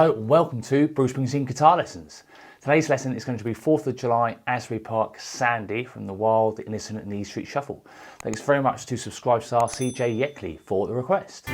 Hello and welcome to Bruce Springsteen Guitar Lessons. Today's lesson is going to be 4th of July, Asbury Park, Sandy from the Wild, the Innocent and the E Street Shuffle. Thanks very much to subscribe star CJ Yeckley for the request.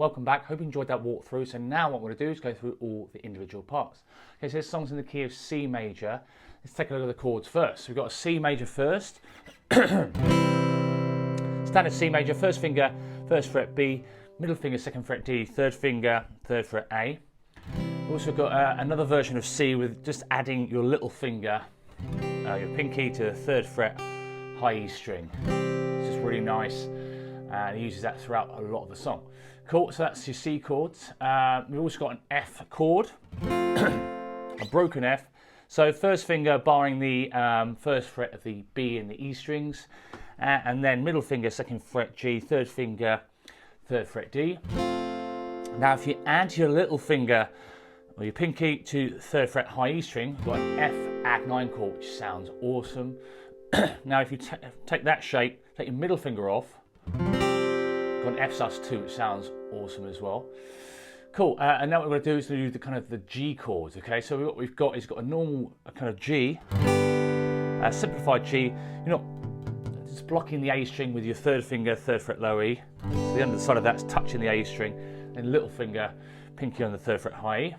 welcome back. Hope you enjoyed that walkthrough. So now what I'm going to do is go through all the individual parts. Okay, so there's songs in the key of C major. Let's take a look at the chords first. So we've got a C major first. Standard C major, first finger, first fret B, middle finger, second fret D, third finger, third fret A. We've also got another version of C with just adding your little finger, your pinky, to the third fret high E string. It's just really nice. And he uses that throughout a lot of the song. Cool, so that's your C chords. We've also got an F chord, a broken F. So first finger barring the first fret of the B and the E strings, and then middle finger, second fret G, third finger, third fret D. Now if you add your little finger or your pinky to third fret high E string, you've got an F Fadd9 chord, which sounds awesome. Now if you take that shape, take your middle finger off, got an F Sus2, which sounds awesome as well. Cool, and now what we're going to do is do the kind of the G chords. Okay, so what we've got is got a normal kind of G, a simplified G. You're not just blocking the A string with your third finger, third fret low E. So the underside of that's touching the A string, and little finger, pinky on the third fret high E.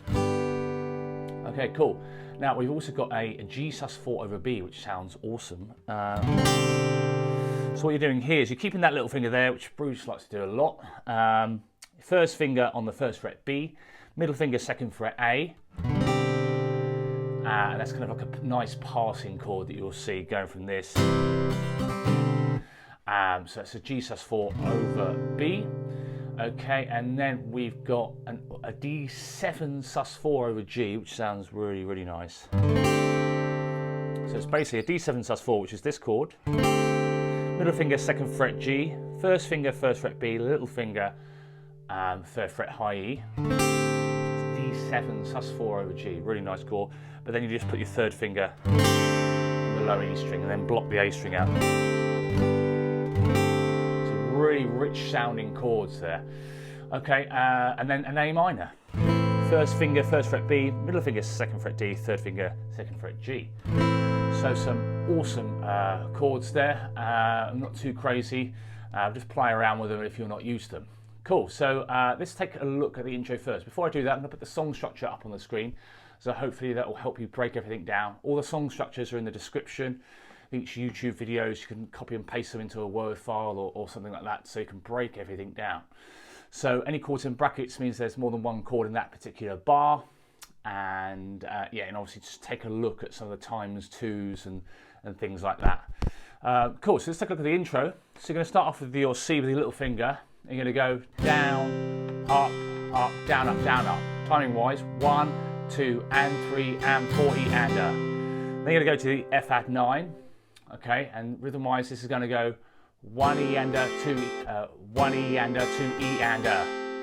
Okay, cool. Now we've also got a G sus4 over B, which sounds awesome. So what you're doing here is you're keeping that little finger there, which Bruce likes to do a lot. First finger on the first fret B, middle finger second fret A, and that's kind of like a nice passing chord that you'll see going from this. So it's a G sus4 over B. Okay, and then we've got a D7 sus4 over G, which sounds really, really nice. So it's basically a D7 sus4, which is this chord. Middle finger, second fret G, first finger, first fret B, little finger, third fret high E. D7 sus4 over G, really nice chord. But then you just put your third finger on the low E string and then block the A string out. So really rich sounding chords there. Okay, and then an A minor. First finger, first fret B, middle finger, second fret D, third finger, second fret G. So some awesome chords there, not too crazy, just play around with them if you're not used to them. Cool, so let's take a look at the intro first. Before I do that, I'm going to put the song structure up on the screen, so hopefully that will help you break everything down. All the song structures are in the description. Each YouTube videos, you can copy and paste them into a Word file or something like that, so you can break everything down. So any chords in brackets means there's more than one chord in that particular bar. And yeah, and obviously just take a look at some of the times, twos, and things like that. Cool, so let's take a look at the intro. So you're going to start off with your C with your little finger. And you're going to go down, up, up, down, up, down, up. Timing wise, 1, 2, and 3, and 4, E, and Then you're going to go to the Fadd9. Okay, and rhythm wise, this is going to go 1 E and 2 E, 1 E and 2 E and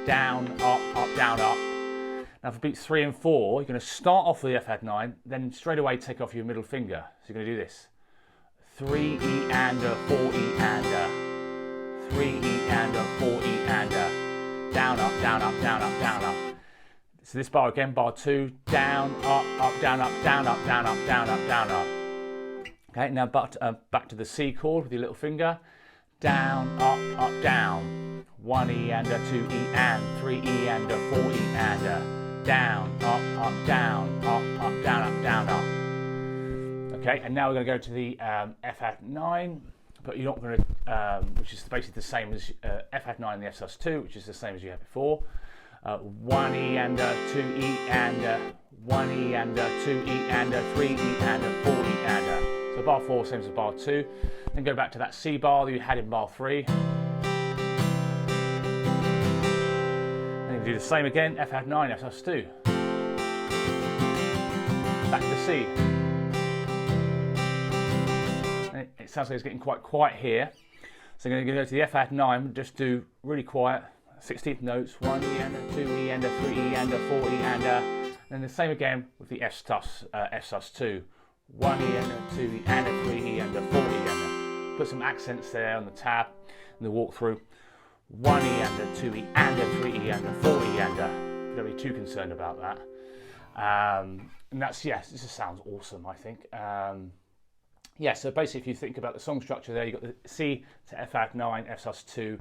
down, up, down, up. Now for beats 3 and 4, you're going to start off with the Fadd9, then straight away take off your middle finger. So you're going to do this. 3 E and 4 E and 3 E and 4 E and down, up, down, up, down, up, down, up. So this bar again, bar 2, down, up, down, up, down, up, down, up, down, up, down, up. Okay, now back to the C chord with your little finger. Down, up, down. 1 E and 2 E and 3 E and 4 E and down, up, down, down, up. Okay, and now we're going to go to the Fadd9, but you're not going to, which is basically the same as Fadd9 and the F Sus2, which is the same as you had before. 1 E and 2 E and 1 E and 2 E and 3 E and 4 E and so bar 4, same as bar 2. Then go back to that C bar that you had in bar 3. Do the same again, Fadd9, F Sus2. Back to the C. And it sounds like it's getting quite quiet here. So I'm going to go to the Fadd9, just do really quiet, 16th notes, 1 E and 2 E and 3 E and 4 E and then the same again with the F Sus2. 1 E and 2 E and 3 E and 4 E and put some accents there on the tab and the walkthrough. 1 E and 2 E and 3 E and 4 E and don't be too concerned about that. And that's, yes, this just sounds awesome, I think. Yeah, so basically if you think about the song structure there, you've got the C to Fadd9, F Sus2,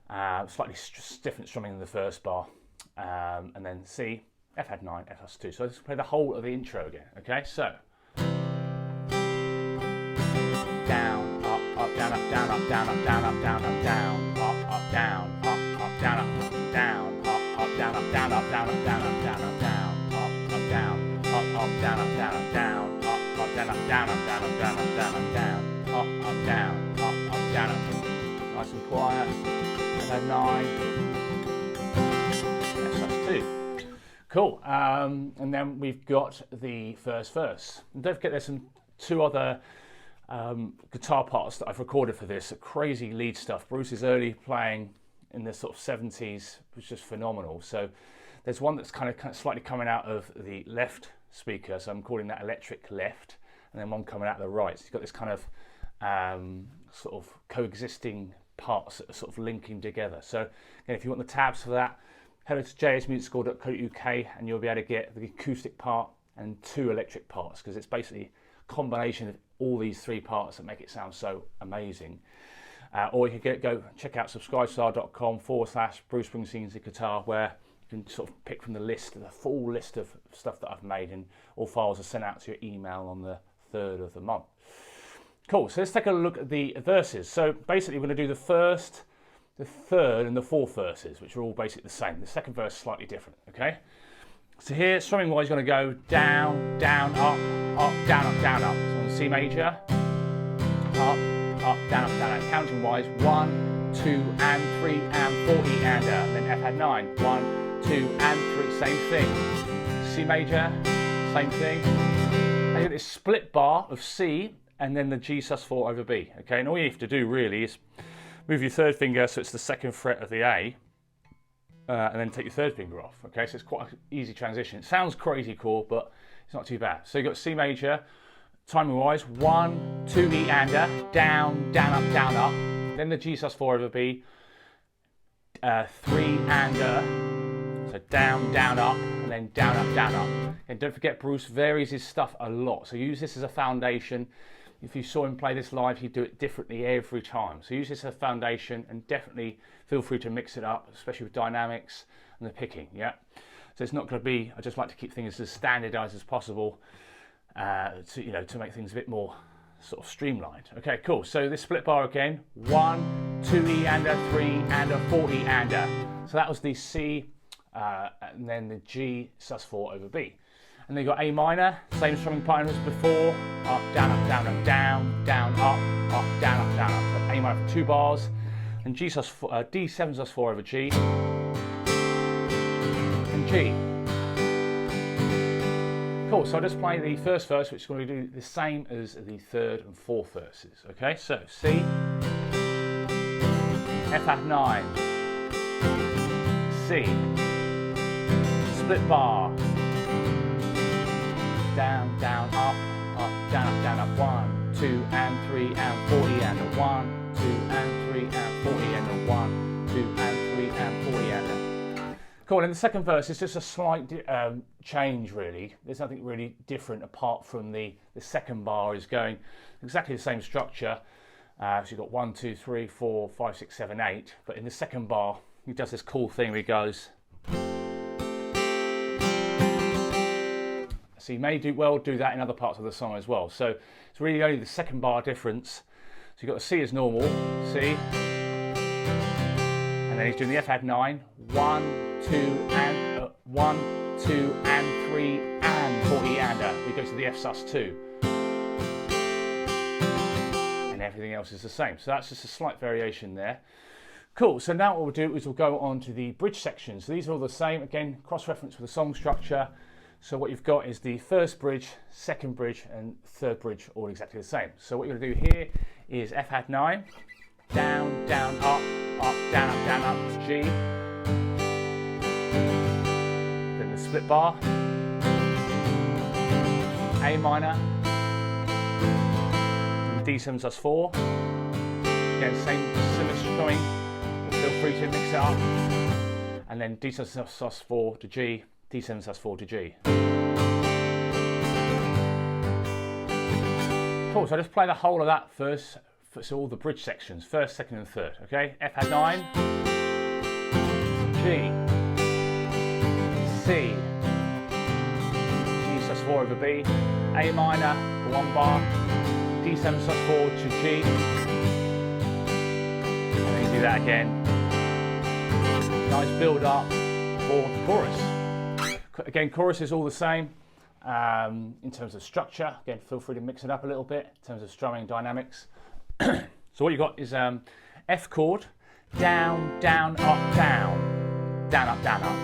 slightly different strumming than the first bar, and then C, Fadd9 Fsus2. So let's play the whole of the intro again. Okay, so down, up, up, down, up, down, up, down, up, down, up, down, up, down, up, up, down, up, up, down, up, down, up, up, down, up, down, up, down, up, down, up, down, up, down, up, down, up, down, up, down, up, down, up, down, up, down, up, down, up, down, up, down, up, down, up, down, up, down, up. Nice and quiet. Fadd9 Fsus2. Cool. And then we've got the first verse. And don't forget, there's two other guitar parts that I've recorded for this. Crazy lead stuff. Bruce's early playing in the sort of 70s was just phenomenal. So there's one that's kind of slightly coming out of the left speaker, so I'm calling that electric left, and then one coming out of the right. So you've got this kind of sort of coexisting parts that are sort of linking together. So again, if you want the tabs for that, head over to jsmusicschool.co.uk and you'll be able to get the acoustic part and two electric parts, because it's basically a combination of all these three parts that make it sound so amazing. Or you can go check out subscribestar.com/Bruce Springsteen's guitar, where you can sort of pick from the full list of stuff that I've made, and all files are sent out to your email on the 3rd of the month. Cool, so let's take a look at the verses. So basically we're going to do the first, the third and the fourth verses, which are all basically the same. The second verse is slightly different, okay? So here, strumming wise, you're going to go down, down, up, down, up, down, up. So on C major, up, down, up, down, up. Counting wise, 1, 2, and 3, and 4, E and then Fadd9, 1, 2, and 3, same thing. C major, same thing. And you get this split bar of C, and then the G sus4 over B, okay? And all you have to do really is move your third finger so it's the second fret of the A, and then take your third finger off, okay? So it's quite an easy transition. It sounds crazy cool, but it's not too bad. So you've got C major, timing wise, 1, 2, E and down, down, up, down, up. Then the G sus4 over B, 3 and so down, down, up, and then down, up, down, up. And don't forget, Bruce varies his stuff a lot, so use this as a foundation. If you saw him play this live, he'd do it differently every time. So use this as a foundation, and definitely feel free to mix it up, especially with dynamics and the picking, yeah? So it's not going to be, I just like to keep things as standardized as possible to make things a bit more sort of streamlined. Okay, cool. So this split bar again, 1, 2 E and 3 and 4 E and so that was the C, and then the G sus4 over B. And then you've got A minor, same strumming pattern as before, up, down, up, down, up, down, down, up, down, up, down, up. So A minor for 2 bars, and D7 sus4 over G, and G. Cool, so I'll just play the first verse, which is going to do the same as the third and fourth verses. Okay, so C, Fadd9, C, split bar, down, down, up, down, up, 1, 2, and 3, and 4 E and 1, 2, and 3, and 4 E and 1, 2, and 3, and 4 E and Cool, and the second verse is just a slight change really. There's nothing really different apart from the second bar is going exactly the same structure. So you've got 1, 2, 3, 4, 5, 6, 7, 8. But in the second bar, he does this cool thing where he goes. So you may do that in other parts of the song as well. So it's really only the second bar difference. So you've got the C as normal, C. And then he's doing the Fadd9, 1, 2, and 1, 2, and 3, and 4 E and we go to the F sus2. And everything else is the same. So that's just a slight variation there. Cool, so now what we'll do is we'll go on to the bridge section. So these are all the same, again, cross-reference with the song structure. So what you've got is the first bridge, second bridge, and third bridge all exactly the same. So what you're going to do here is Fadd9, down, down, up, down, up, G. Then the split bar, A minor, and D7 sus4. Again, similar strumming. Feel free to mix it up. And then D7 sus4 to G, D7 sus4 to G. Cool, so I just play the whole of that first, so all the bridge sections, first, second and third, okay? Fadd9. G, C, G sus4 over B, A minor for 1 bar, D7 sus4 to G, and then you do that again. Nice build up for the chorus. Again, chorus is all the same in terms of structure. Again, feel free to mix it up a little bit in terms of strumming dynamics. So what you got is F chord, down, down, up, down, down, up, down, up.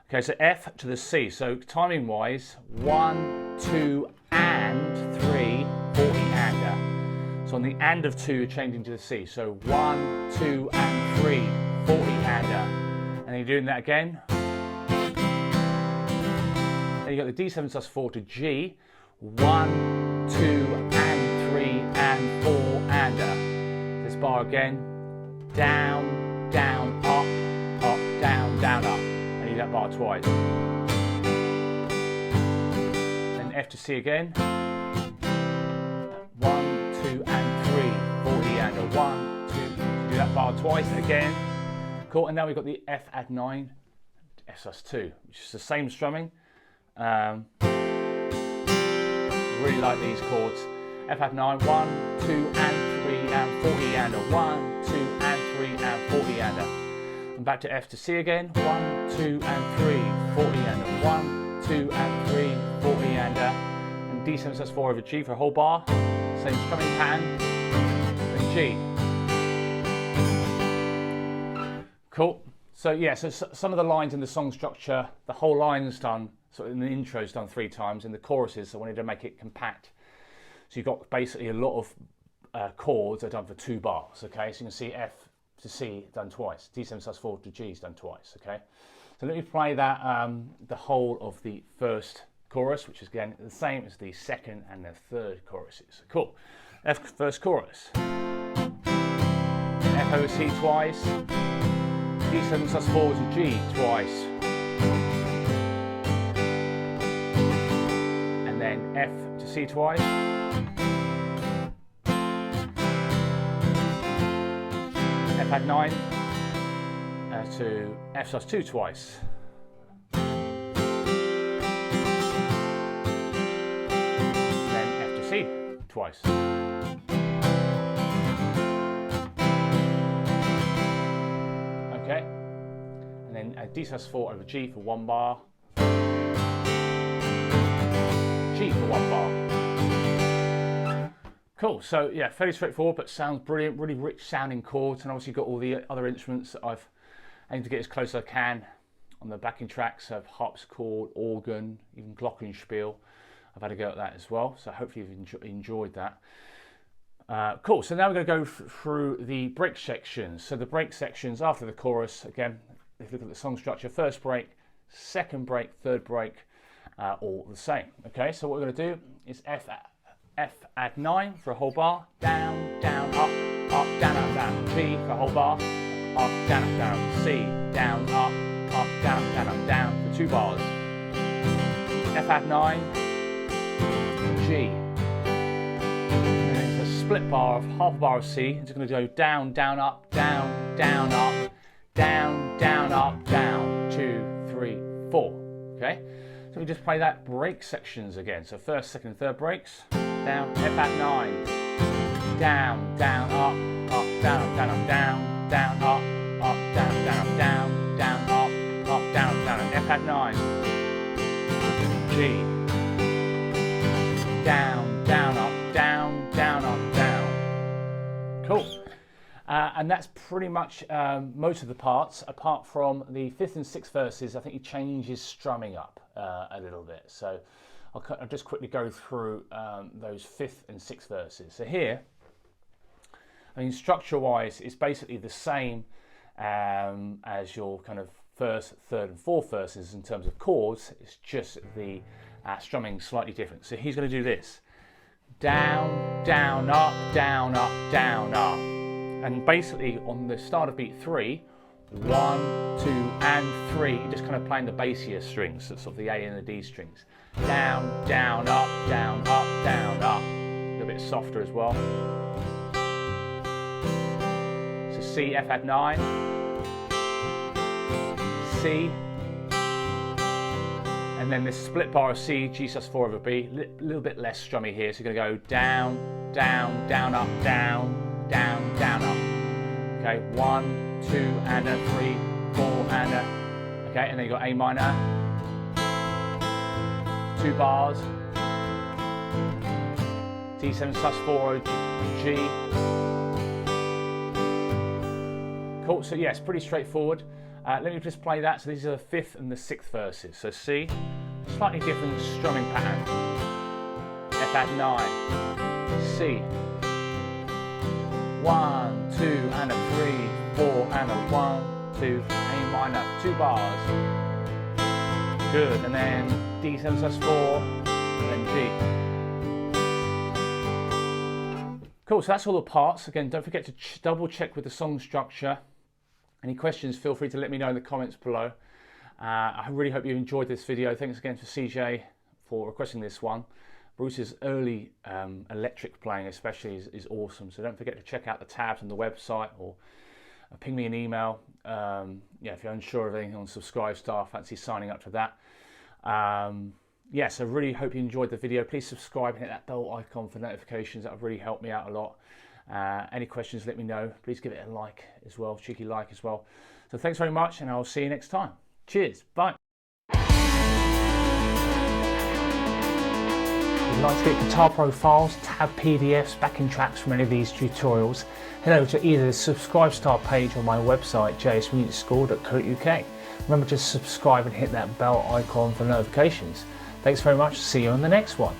Okay, so F to the C. So timing wise, 1, 2, and 3, 40 and. So on the and of 2, you're changing to the C. So 1, 2, and 3, 40 and. And you're doing that again. Then you got the D7 sus4 to G, 1, 2, and 3, and 4 and. This bar again, down, down, up, down, down, up. I need that bar twice. Then F to C again. 1, 2, and 3, 40 and. 1, 2. So do that bar twice again. Cool. And now we've got the Fadd9 Fsus2, which is the same strumming. Really like these chords. Fadd9, 1, 2, and 3, and 40 and. 1, 2, and 3, and 40 and. And back to F to C again. 1, 2, and 3, 40 and. 1, 2, and 3, 40 and. And D7 sus4 over G for a whole bar. Same strumming pattern. Then G. Cool. So yeah, so some of the lines in the song structure, the whole line's done, sort of in the intro's done 3 times, in the choruses I wanted to make it compact. So you've got basically a lot of chords that are done for 2 bars, okay? So you can see F to C done twice, D7 sus4 to G is done twice, okay? So let me play that, the whole of the first chorus, which is again the same as the second and the third choruses. Cool. F first chorus. F over C twice. D7 sus4 to G twice, and then F to C twice, Fadd9 to F sus2 twice, then F to C twice. Okay, and then D sus4 over G for 1 bar, G for 1 bar. Cool, so yeah, fairly straightforward, but sounds brilliant, really rich sounding chords, and obviously got all the other instruments that I've aimed to get as close as I can on the backing tracks. So harpsichord, organ, even glockenspiel. I've had a go at that as well, so hopefully you've enjoyed that. Cool, so now we're going to go through the break sections. So the break sections after the chorus, again, if you look at the song structure, first break, second break, third break, all the same. Okay, so what we're going to do is Fadd9 for a whole bar, down, down, up, down, up, down, G for a whole bar, up, down, C, down, up, down, down, for 2 bars. Fadd9, G. Split bar of half a bar of C. It's going to go down, down, up, down, down, up, down, down, up, down, 2, 3, 4. Okay, so we just play that break sections again. So first, second, and third breaks. Down, Fadd9, down, down, up, down, down, up, down, down, up, down, down, up, down, down, up, down, down, Fadd9, G, down, down, up, down, down, up, down. Cool. And that's pretty much most of the parts, apart from the 5th and 6th verses. I think he changes strumming up a little bit. So I'll just quickly go through those 5th and 6th verses. So here, I mean, structure-wise, it's basically the same as your kind of 1st, 3rd, and 4th verses in terms of chords. It's just the strumming slightly different. So he's going to do this: down, down, up, down, up, down, up. And basically on the start of beat 3, 1, 2, and 3, you're just kind of playing the bassier strings, so sort of the A and the D strings. Down, down, up, down, up, down, up. A little bit softer as well. So C, Fadd9, C, and then this split bar of C, G sus4 over B, a little bit less strummy here, so you're going to go down, down, down, up, down, down, down, up. Okay, 1, 2, and a 3, 4, and a, okay, and then you got A minor, 2 bars, D7 sus4 G. Cool, so yes, pretty straightforward. Let me just play that. So these are the 5th and the 6th verses. So C, slightly different strumming pattern. F add 9, C, 1, 2, and a 3, 4, and a 1, 2, A minor, 2 bars. Good, and then D7 sus4, and then G. Cool, so that's all the parts. Again, don't forget to double check with the song structure. Any questions, feel free to let me know in the comments below. I really hope you enjoyed this video. Thanks again to CJ for requesting this one. Bruce's early electric playing especially is awesome. So don't forget to check out the tabs on the website, or ping me an email. Yeah, if you're unsure of anything on Subscribe Star, fancy signing up to that. Yeah, so really hope you enjoyed the video. Please subscribe and hit that bell icon for notifications. That would really help me out a lot. Any questions, let me know. Please give it a like as well, cheeky like as well. So thanks very much, and I'll see you next time. Cheers, bye. If you'd like to get guitar profiles, tab PDFs, backing tracks from any of these tutorials, head over to either the Subscribe Star page or my website, jsmusicschool.co.uk. Remember to subscribe and hit that bell icon for notifications. Thanks very much. See you on the next one.